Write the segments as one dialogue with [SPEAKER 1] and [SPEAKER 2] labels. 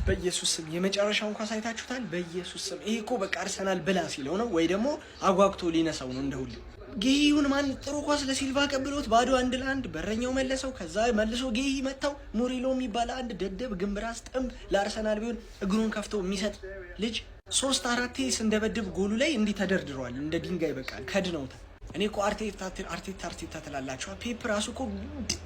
[SPEAKER 1] በኢየሱስ ስም የመጨረሻውን ኳስ አይታችሁታል? በኢየሱስ ስም ይሄ እኮ በቃ አርሰናል ብላ ሲለው ነው ወይ ደግሞ አጓግቶ ሊነሳው ነው እንደሁሉ። ጌሂውን ማን ጥሩ ኳስ ለሲልቫ ቀብሎት ባዶ 1-1 በረኛው መለሰው። ከዛ መልሶ ጌሂ መታው። ሙሪሎ የሚባል አንድ ደደብ ግንብራስ ጥምብ ለአርሰናል ቢሆን እግሩን ከፍቶ የሚሰጥ ልጅ 3-4 ስንደበድብ ጎሉ ላይ እንዲህ ተደርድሯል እንደ ድንጋይ በቃ ከድነውታል። እኔ እኮ አርቴታ ትላላችሁ። ፔፕ ራሱ እኮ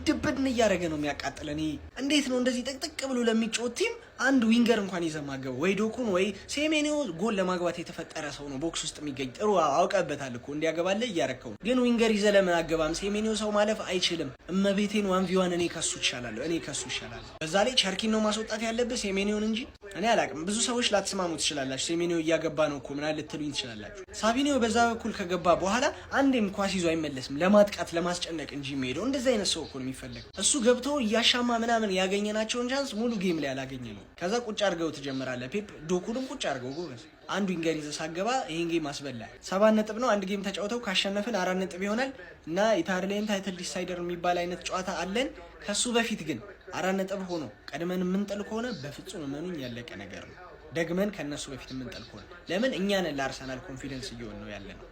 [SPEAKER 1] ድብድብን እያደረገ ነው የሚያቃጥለን። እንዴት ነው እንደዚህ ጥቅጥቅ ብሎ ለሚጫወት ቲም አንድ ዊንገር እንኳን ይዘማገው ወይ ዶኩን ወይ ሴሜኒዮ ጎል ለማግባት የተፈጠረ ሰው ነው ቦክስ ውስጥ የሚገኝ ጥሩ አውቀበታል እኮ እንዲያገባለ እያረከው ግን ዊንገር ይዘ ለምን አገባም? ሴሜኒዮ ሰው ማለፍ አይችልም። እመቤቴን 1v1 እኔ ከሱ ይሻላለሁ። በዛ ላይ ቸርኪን ነው ማስወጣት ያለብህ ሴሜኒዮን እንጂ እኔ አላቅም። ብዙ ሰዎች ላትስማሙ ትችላላችሁ። ሴሜኒዮ እያገባ ነው እኮ ምናምን ልትሉኝ ትችላላችሁ። ሳቪኒዮ በዛ በኩል ከገባ በኋላ አንዴም ኳስ ይዞ አይመለስም። ለማጥቃት ለማስጨነቅ እንጂ የሚሄደው እንደዚህ አይነት ሰው እኮ ነው የሚፈልገው። እሱ ገብቶ እያሻማ ምናምን ያገኘናቸውን ቻንስ ሙሉ ጌም ላይ አላገኘ ነው። ከዛ ቁጭ አድርገው ትጀምራለህ። ፔፕ ዶኩንም ቁጭ አድርገው ጎበዝ አንዱ ዊንገር ይዘህ ሳገባ ይሄን ጌም አስበላል። 7 ነጥብ ነው አንድ ጌም ተጫውተው ካሸነፍን 4 ነጥብ ይሆናል እና ኢታሊያን ታይትል ዲሳይደር የሚባል አይነት ጨዋታ አለን። ከሱ በፊት ግን 4 ነጥብ ሆኖ ቀድመን የምንጥል ከሆነ በፍጹም እመኑኝ ያለቀ ነገር ነው። ደግመን ከነሱ በፊት የምንጥል ከሆነ ለምን እኛ ነን ለአርሰናል ኮንፊደንስ እየሆን ነው ያለ ነው።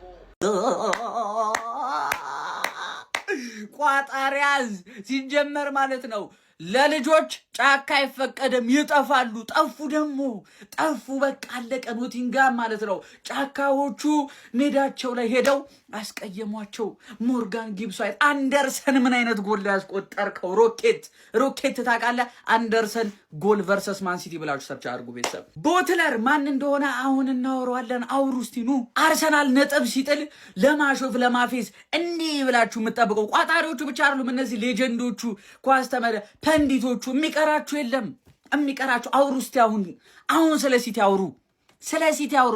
[SPEAKER 2] ቋጣሪያዝ ሲጀመር ማለት ነው ለልጆች ጫካ አይፈቀድም፣ ይጠፋሉ። ጠፉ በቃ አለቀ። ኖቲንጋም ማለት ነው ጫካዎቹ ሜዳቸው ላይ ሄደው አስቀየሟቸው። ሞርጋን ጊብስ ዋይት አንደርሰን ምን አይነት ጎል ያስቆጠርከው? ሮኬት ታውቃለህ? አንደርሰን ጎል ቨርሰስ ማን ሲቲ ብላችሁ ሰርች አድርጉ ቤተሰብ። ቦትለር ማን እንደሆነ አሁን እናወራዋለን። አውሩ እስቲ ኑ። አርሰናል ነጥብ ሲጥል ለማሾፍ ለማፌዝ እንዲህ ብላችሁ የምትጠብቀው ቋጣሪዎቹ ብቻ አይደሉም። እነዚህ ሌጀንዶቹ ኳስ ፐንዲቶቹ የሚቀራችሁ የለም። የሚቀራችሁ አውሩ እስቲ። አሁን ስለ ሲቲ አውሩ።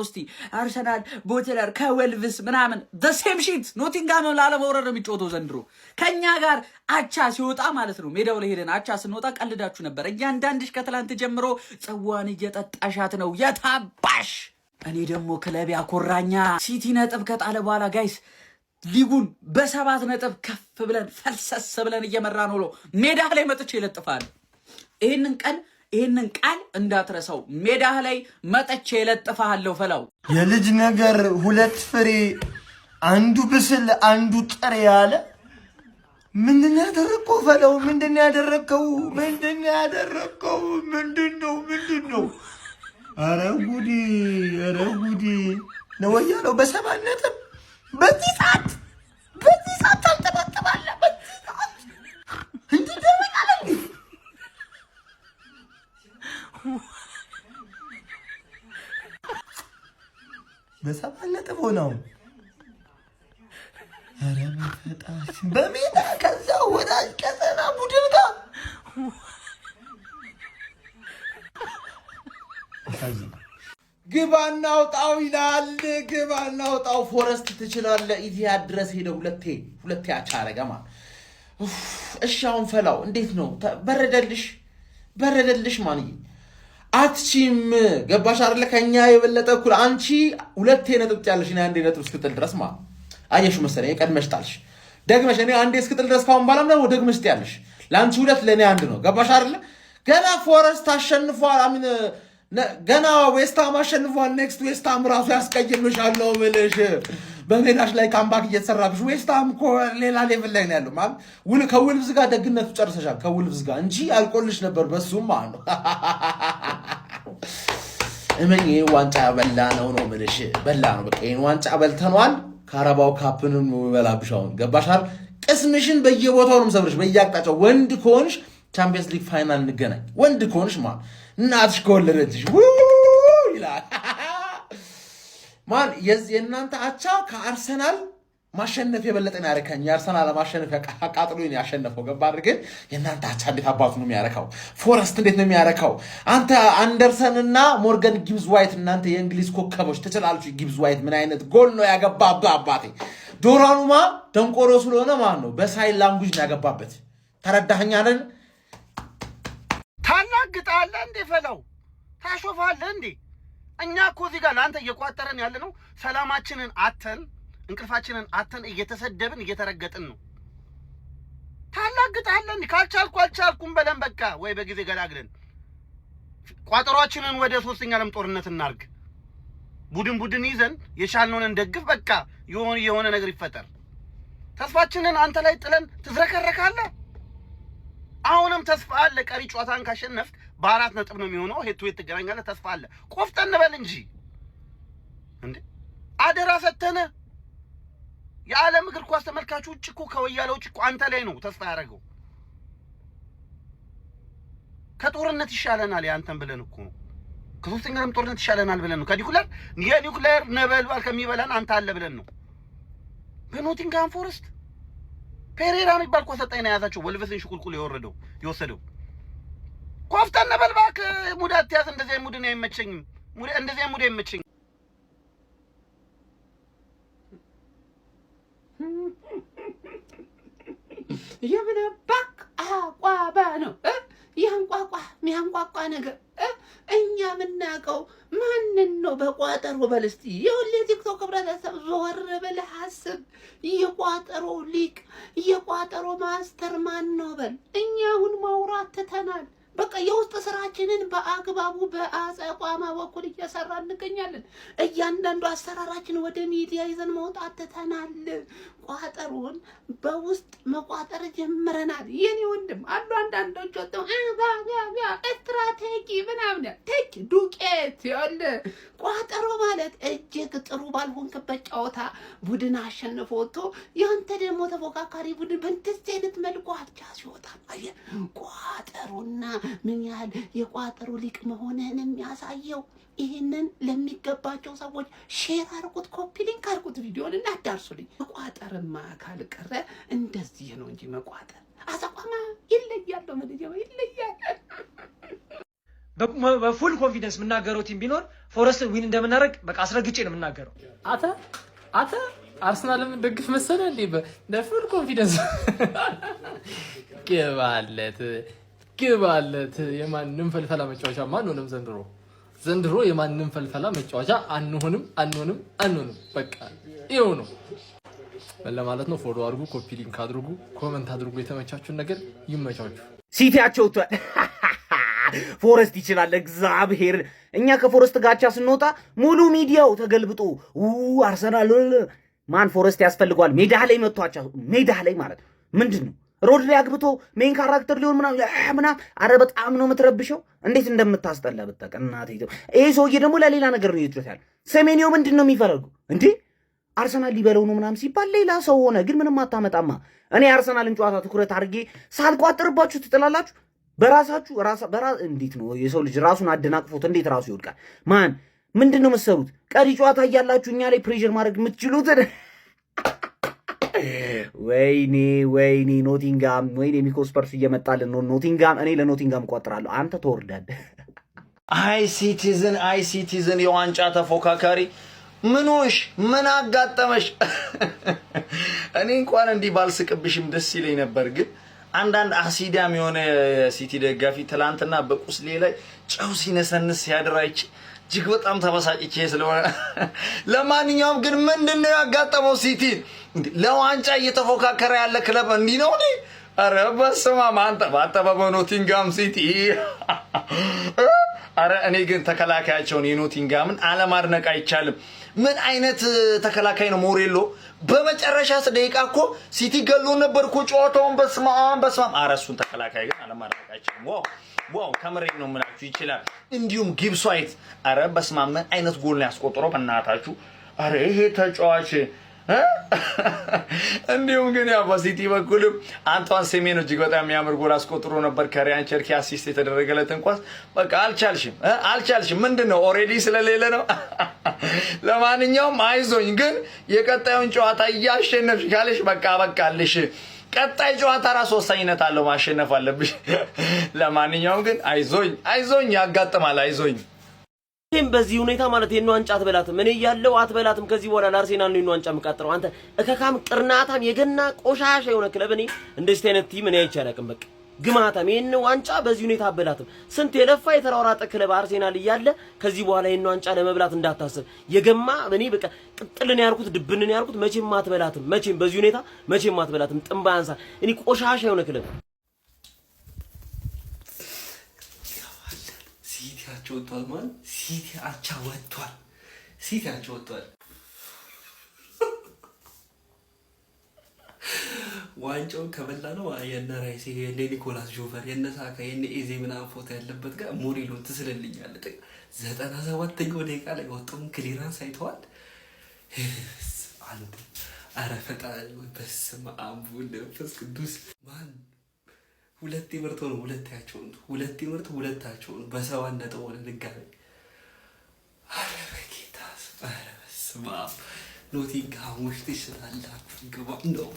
[SPEAKER 2] እስቲ አርሰናል ቦትለር ከወልቭስ ምናምን ሴም ሺት ኖቲንጋም ላለመውረድ ነው የሚጫወተው ዘንድሮ። ከኛ ጋር አቻ ሲወጣ ማለት ነው ሜዳው ላይ ሄደን አቻ ስንወጣ ቀልዳችሁ ነበር። እያንዳንድሽ ከትላንት ጀምሮ ጽዋን እየጠጣሻት ነው የታባሽ። እኔ ደግሞ ክለብ ያኮራኛ ሲቲ ነጥብ ከጣለ በኋላ ጋይስ ሊጉን በ7 ነጥብ ከፍ ብለን ፈልሰስ ብለን እየመራ ነው። ሜዳ ላይ መጥቼ ይለጥፋል። ይሄንን ቃል እንዳትረሳው። ሜዳ ላይ መጥቼ ይለጥፋለሁ። ፈላው
[SPEAKER 3] የልጅ ነገር 2 ፍሬ አንዱ ብስል አንዱ ጥሬ ያለ ምንድን ያደረከው? ፈላው ምንድን ያደረከው? ምንድነው? ኧረ ጉዴ ነው ያለው። በ7 ነጥብ በዚህ ሰዓት ታልጠባጠባለህ። በዚህ ሰዓት እንዲህ ደረቃለ እንዴ? በ7 ነጥብ ሆነው ኧረ በፈጣሪ በሜዳ ከዛ ወዳጅ ቀጠና ቡድን ጋር
[SPEAKER 4] ግባ እናውጣው ይላል። ግባ እናውጣው። ፎረስት ትችላለህ። ኢቲሃድ ድረስ ሄደ ሁለቴ አቻረገ ማለት እሺ። አሁን ፈላው እንዴት ነው? በረደልሽ ማንዬ አትቺም። ገባሽ አይደለ? ከኛ የበለጠ እኩል አንቺ 2 ነጥብ ያለሽ እና 1 ነጥብ እስክጥል ድረስ ማለት አየሽ መሰለኝ። ቀድመሽ ጣልሽ ደግመሽ እኔ 1 እስክጥል ድረስ ካሁን ባላም ነው ደግመሽ ያለሽ። ለአንቺ 2 ለኔ 1 ነው። ገባሽ አይደለ? ገና ፎረስት አሸንፏል። ገና ዌስታም አሸንፏል። ኔክስት ዌስታም ራሱ ያስቀይምሻል ነው የምልሽ። በሜዳሽ ላይ ካምባክ እየተሰራብሽ ዌስታም እኮ ሌላ ሌቭል ላይ ነው ያለው ማለት ከውልቭዝ ጋር ደግነቱ ጨርሰሻል። ከውልቭዝ ጋር እንጂ አልቆልሽ ነበር በሱም ማለት ነው። እመኝ ዋንጫ በላ ነው የምልሽ። በላ ነው በቃ ይሄን ዋንጫ በልተኗል። ካራባው ካፕንም በላብሻውን ገባሻል። ቅስምሽን በየቦታው ነው ሰብርሽ በየአቅጣጫው። ወንድ ከሆንሽ ቻምፒየንስ ሊግ ፋይናል እንገናኝ። ወንድ ከሆንሽ ማለት እናትሽ ከወለደችሽ ይላል ማን የእናንተ አቻ ከአርሰናል ማሸነፍ የበለጠን ያረካኝ። የአርሰናል ማሸነፍ አቃጥሎኝ ያሸነፈው ገባር። ግን የእናንተ አቻ እንዴት አባቱ ነው የሚያረካው? ፎረስት እንዴት ነው የሚያረካው? አንተ አንደርሰንና ሞርጋን ጊብስ ዋይት እናንተ የእንግሊዝ ኮከቦች ትችላላችሁ። ጊብስ ዋይት ምን አይነት ጎል ነው ያገባባ? አባቴ ዶራኑማ ደንቆሮ ስለሆነ ማን ነው በሳይን ላንጉጅ ነው ያገባበት። ተረዳኸኝ አይደል?
[SPEAKER 5] ታላግጣለህ እንዴ? ፈላው ታሾፋለህ እንዴ? እኛ እኮ እዚህ ጋር ለአንተ እየቋጠረን ያለ ነው። ሰላማችንን አተን እንቅልፋችንን አተን እየተሰደብን እየተረገጥን ነው። ታላግጣለህ እንዴ? ካልቻልኩ አልቻልኩም በለን በቃ። ወይ በጊዜ ገላግለን ቋጠሯችንን ወደ ሶስተኛ ዓለም ጦርነት እናርግ። ቡድን ይዘን የቻልነውን እንደግፍ። በቃ የሆነ ነገር ይፈጠር። ተስፋችንን አንተ ላይ ጥለን ትዝረከረካለህ። አሁንም ተስፋ አለ። ቀሪ ጨዋታን ካሸነፍክ በ4 ነጥብ ነው የሚሆነው። ሄድ ቱ ሄድ ትገናኛለህ። ተስፋ አለ። ቆፍጠን በል እንጂ እንዴ! አደራ ሰተነ። የዓለም እግር ኳስ ተመልካቹ ውጭ እኮ ከወያለው ውጭ እኮ አንተ ላይ ነው ተስፋ ያደረገው። ከጦርነት ይሻለናል ያንተን ብለን እኮ ነው። ከሶስተኛ ዓለም ጦርነት ይሻለናል ብለን ነው። የኒውክሌር ነበልባል ከሚበላን አንተ አለ ብለን ነው። በኖቲንግሃም ፎረስት ፔሬራ የሚባል እኮ አሰልጣኝ ነው የያዛቸው ወልቨስን ሽቁልቁል የወሰደው። ኮፍተን ነበልባክ ሙድ አትያዝ። እንደዚህ ሙድን አይመቸኝም። እንደዚህ ሙድ አይመቸኝም።
[SPEAKER 2] የምን ባክ አቋባ ነው ሚያንቋቋ ነገር እኛ ምናቀው ማንን ነው? በቋጠሮ በልስቲ የሁሌ ቲክቶክ ህብረተሰብ ዞር ብለህ አስብ። የቋጠሮ ሊቅ የቋጠሮ ማስተር ማን ነው በል። እኛ አሁን ማውራት ትተናል። በቃ የውስጥ ስራችንን በአግባቡ በአጸቋማ በኩል እየሰራ እንገኛለን። እያንዳንዱ አሰራራችን ወደ ሚዲያ ይዘን መውጣት ትተናል። ቋጠሮን በውስጥ መቋጠር ጀምረናል። የኔ ወንድም አሉ አንዳንዶች ወጥተው ስትራቴጂ ምናምን ቴክ ዱቄት ያለ ቋጠሮ ማለት እጅግ ጥሩ ባልሆንክበት ጨዋታ ቡድን አሸንፎ ወጥቶ ያንተ ደግሞ ተፎካካሪ ቡድን በእንደዚህ አይነት መልኩ አቻ ሲወጣ አየህ። ቋጠሮና ምን ያህል የቋጠሮ ሊቅ መሆንህን የሚያሳየው ይህንን ለሚገባቸው ሰዎች ሼር አድርጉት፣ ኮፒ ሊንክ አድርጉት፣ ቪዲዮን እና አዳርሱልኝ። መቋጠርማ ካልቀረ እንደዚህ ነው እንጂ መቋጠር አሳቋማ ይለያል። ነው ይለያል።
[SPEAKER 1] በፉል ኮንፊደንስ የምናገረው ቲም ቢኖር ፎረስት ዊን እንደምናደርግ በቃ አስረግጬ ነው የምናገረው።
[SPEAKER 6] አተ አርሰናልን ደግፍ መሰለህ እንዴ? በፉል ኮንፊደንስ ግባለት። የማንም ፈልፈላ መጫወቻ አንሆንም ዘንድሮ የማንም ፈልፈላ መጫወቻ አንሆንም። በቃ ይኸው ነው ለማለት ነው። ፎሎ አድርጉ፣ ኮፒ ሊንክ አድርጉ፣ ኮሜንት አድርጉ። የተመቻችሁን ነገር ይመቻችሁ።
[SPEAKER 4] ሲቲያቸው ፎረስት ይችላል። እግዚአብሔር እኛ ከፎረስት ጋቻ ስንወጣ ሙሉ ሚዲያው ተገልብጦ አርሰናል ማን ፎረስት ያስፈልገዋል ሜዳ ላይ መጥቷቸው ሜዳ ላይ ማለት ምንድን ነው ሮድ ላይ አግብቶ ሜን ካራክተር ሊሆን ምናምን አረ በጣም ነው የምትረብሸው። እንዴት እንደምታስጠላ ብታውቅ እናቴ። ይሄ ሰውዬ ደግሞ ለሌላ ነገር ነው ይጥራታል። ሰሜኒዮ ምንድን ነው የሚፈልጉ እንዴ? አርሰናል ሊበለው ነው ምናምን ሲባል ሌላ ሰው ሆነ። ግን ምንም አታመጣማ። እኔ አርሰናልን ጨዋታ ትኩረት አድርጌ ሳልቋጥርባችሁ ትጥላላችሁ። በራሳችሁ እንዴት ነው የሰው ልጅ ራሱን አደናቅፎት እንዴት ራሱ ይወድቃል? ማን ምንድን ነው የምትሰሩት? ቀሪ ጨዋታ እያላችሁ እኛ ላይ ፕሬሸር ማድረግ የምትችሉት ወይኔ ኖቲንጋም፣ ወይኔ ሚኮስፐርስ እየመጣልን ነው። ኖቲንጋም እኔ ለኖቲንጋም እቆጥራለሁ። አንተ ትወርዳለህ።
[SPEAKER 3] አይ ሲቲዝን የዋንጫ ተፎካካሪ ምኖሽ ምን አጋጠመሽ? እኔ እንኳን እንዲህ ባልስቅብሽም ደስ ይለኝ ነበር። ግን አንዳንድ አሲዳም የሆነ ሲቲ ደጋፊ ትላንትና በቁስሌ ላይ ጨው ሲነሰንስ ሲያድራይች እጅግ በጣም ተበሳጭቼ ስለሆነ ለማንኛውም ግን ምንድነው ያጋጠመው? ሲቲ ለዋንጫ እየተፎካከረ ያለ ክለብ እንዲህ ነው እንዴ? አረ በስመ አብ አንተ በኖቲንጋም ሲቲ አረ እኔ ግን ተከላካያቸውን የኖቲንጋምን አለማድነቅ አይቻልም። ምን አይነት ተከላካይ ነው ሞሬሎ! በመጨረሻ ደቂቃ እኮ ሲቲ ገሎ ነበር እኮ ጨዋታውን። በስመ አብ አረ እሱን ተከላካይ ግን አለማድነቅ አይቻልም። ዋው ከምሬን ነው የምላችሁ ይችላል። እንዲሁም ጊብስ ዋይት አረ በስመ አብ ምን አይነት ጎል ነው ያስቆጠረው በእናታችሁ! አረ ይሄ ተጫዋች እንዲሁም ግን ያው በሲቲ በኩልም አንቷን ሴሜኖ እጅግ በጣም የሚያምር ጎል አስቆጥሮ ነበር። ከሪያን ቸርኪ አሲስት የተደረገለትን ኳስ በቃ አልቻልሽም። ምንድነው ኦሬዲ ስለሌለ ነው። ለማንኛውም አይዞኝ፣ ግን የቀጣዩን ጨዋታ እያሸነፍሽ ካለሽ በቃ በቃልሽ። ቀጣይ ጨዋታ ራስ ወሳኝነት አለው፣ ማሸነፍ አለብሽ። ለማንኛውም ግን አይዞኝ ያጋጥማል። አይዞኝ
[SPEAKER 7] ይሄን በዚህ ሁኔታ ማለት የነ ዋንጫ አትበላትም። እኔ ያለው አትበላትም። ከዚህ በኋላ ለአርሴናል ነው የነ ዋንጫ የምቃጥረው። አንተ እከካም ቅርናታም የገና ቆሻሻ የሆነ ክለብ እኔ እንደዚህ አይነት ቲም እኔ አይቼ አላውቅም። በቃ ግማታም የነ ዋንጫ በዚህ ሁኔታ አትበላትም። ስንት የለፋ የተራራጠ ክለብ አርሴናል እያለ ከዚህ በኋላ የነ ዋንጫ ለመብላት እንዳታስብ። የገማ እኔ በቃ ቅጥልን ያርኩት ድብንን ያርኩት መቼም አትበላትም። መቼም በዚህ ሁኔታ መቼም አትበላትም። ጥምባ ያንሳ እኔ ቆሻሻ የሆነ ክለብ
[SPEAKER 3] ሲቲ
[SPEAKER 8] አቻ ወጥቷል ማለት ሲቲ አቻ ወጥቷል። ሲቲ አቻ ወጥቷል። ዋንጫውን ከበላ ነው የነ ራይሴ የነ ኒኮላስ ጆቨር የነ ሳካ የነ ኤዜ ምናምን ፎቶ ያለበት ጋር ሞሪሎን ትስልልኛለህ። 97ኛው ደቂቃ ላይ ወጣውን ክሊራንስ አይተዋል። አንተ አረ ፈጣሪ በስመ አብ ወወልድ ወመንፈስ ቅዱስ ማን ሁለቴ ምርቶ ነው ሁለታቸውን በሰባት ነጥብ ሆነ ድጋሚ። አረ በጌታ አረ በስመ አብ ኖቲንግሃሞች ትችላላችሁ ግባ ነው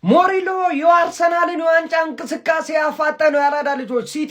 [SPEAKER 1] ሞሪሎ የአርሰናልን የዋንጫ እንቅስቃሴ ያፋጠነው ያራዳ ልጆች